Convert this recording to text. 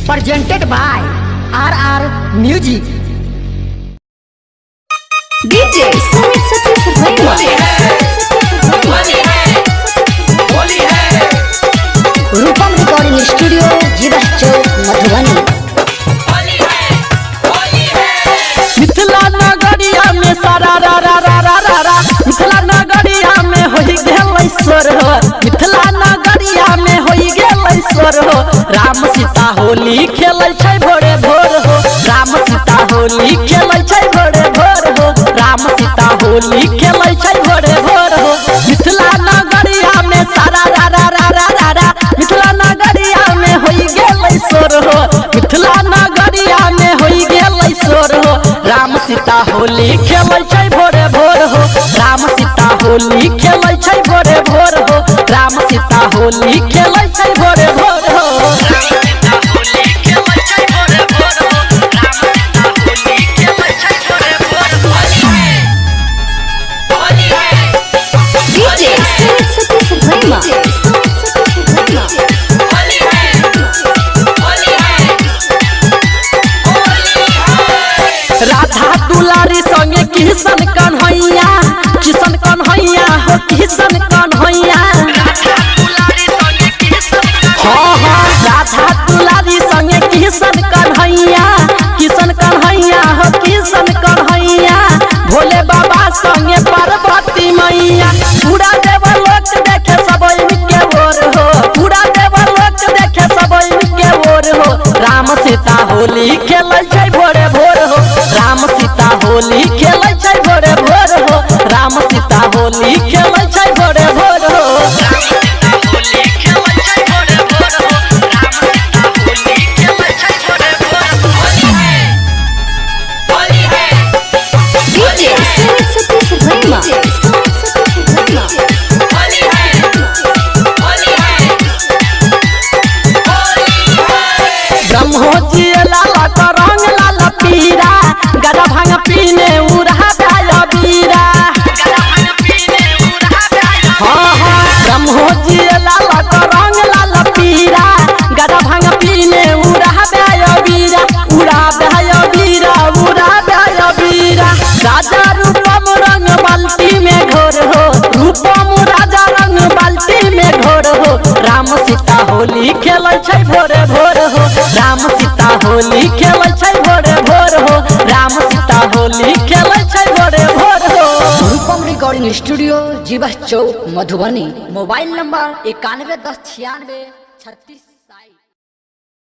presented by RR Music. DJ Sumit Satish Rupam recording studio जीवा चौक मधुबनी। मिथिला नगरिया में सारा रा रा रा रा रा रा मिथिला नगरिया में होई गेलै स्वर हो। मिथिला नगरिया में होई गेलै स्वर हो। राम सीता होली खेलै छै भोरे भोर हो। राम सीता होली खेलै छै भोरे भोर हो। राम सीता होली खेलै छै भोरे भोर हो। मिथिला नगरिया में सारा रा रा रा रा रा रा मिथिला नगरिया में होई गेलै स्वर हो। मिथिला नगरिया में होई गेलै स्वर हो। राम सीता होली खेलै छै भोरे भोर हो। राम सीता होली खेलै छै भोरे भोर हो। राम सीता होली खेलै छै भोरे भोर हो। DJ Sumit Satish राधा दुलारी संगे किशन कन्हैया किशन कन्हैया हो किशन कन्हैया। हाँ हाँ राधा दुलारी संगे किशन कन्हैया किशन कन्हैया हो किशन कन्हैया। भोले बाबा संगे पार्वती मैया पूरा देवलोक देखे सब के ओर हो। पूरा देवलोक देखे सब के ओर हो। राम सीता होली खेलै छै भोरे भोर हो। राम सीता होली खेलै छै भोरे भोर हो। राम सीता होली खेलै छै भोरे भोर हो। DJ Sumit Satish ब्रह्मोजी लाला का रंग लाला पीरा गदा भांग पीने उड़ा गाया बीरा। हाँ हाँ ब्रह्मोजी लाला का रंग लाला पीरा गदा भांग पीने उड़ा गाया बीरा। उड़ा गाया बीरा उड़ा गाया बीरा। राजा रूपम रंग बाल्टी में घोर हो। रूपम राजा रंग बाल्टी में घोर हो। राम सीता होली खेलै छै भोरे भोर हो। राम सीता होली खेलै छै भोरे भोर हो। राम सीता होली खेलै छै भोरे भोर हो। रूपम रिकॉर्डिंग स्टूडियो जीवा चौक मधुबनी। Mobile number 91109636।